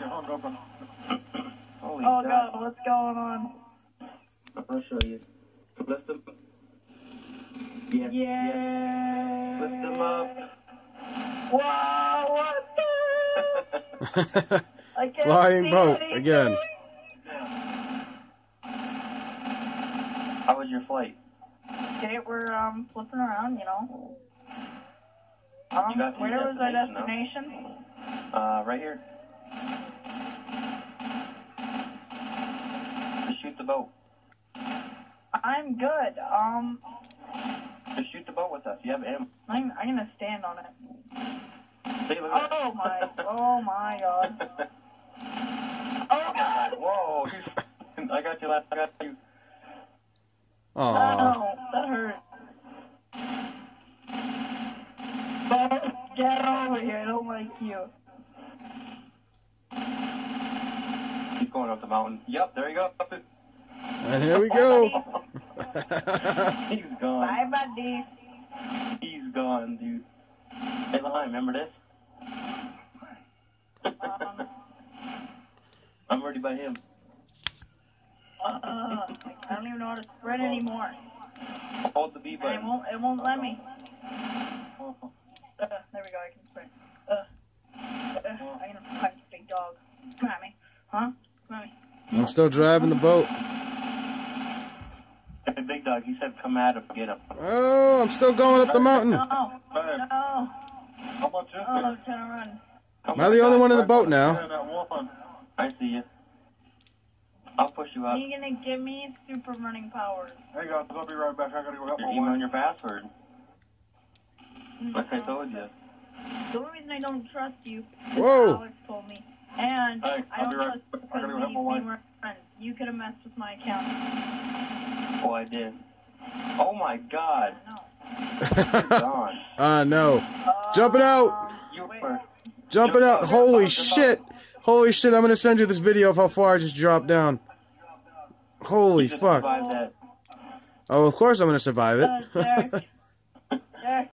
Holy oh God, what's going on? I'll show you. Lift them. Yeah. Yeah. Lift them up. Wow, what the? I can't Flying see boat anything. again. How was your flight? Okay, we're flipping around, you know. You got to where your was our destination, destination? Right here. Just shoot the boat. I'm good. Just shoot the boat with us. You have ammo. I'm gonna stand on it. See, look at Oh my God. Oh God. Whoa! I got you. I got you. Aww. Oh, that hurt. But get over here. I don't like you. He's going up the mountain. Yep, there you go. And here we go. He's gone. Bye, buddy. He's gone, dude. Hey, Lime, remember this? I'm ready by him. I don't even know how to spread anymore. Hold the B button. And it won't let me. There we go, I can spread. I'm gonna punch big dog. Come at me. Huh? Come at me. I'm still driving the boat. Hey, big dog, he said come at him, get him. Oh, I'm still going up the mountain. No. How much is Oh, I'm trying to run. Am I the only one in the boat now? I see you. I'll push you up. Are you gonna give me super running powers? Hey guys, I'll be right back. I gotta go help Your my email wife. and your password. Like I told you. The only reason I don't trust you is Whoa. Alex told me. And Hey, I I'll don't be right trust back. I because gotta go we help my wife. were friends. You could have messed with my account. Oh, I did. Oh my God. No. You're gone. No. Jumping out. You were. Jumping out. Holy shit. Holy shit. I'm going to send you this video of how far I just dropped down. Holy You just fuck. survived that. Oh, of course I'm going to survive it. Derek,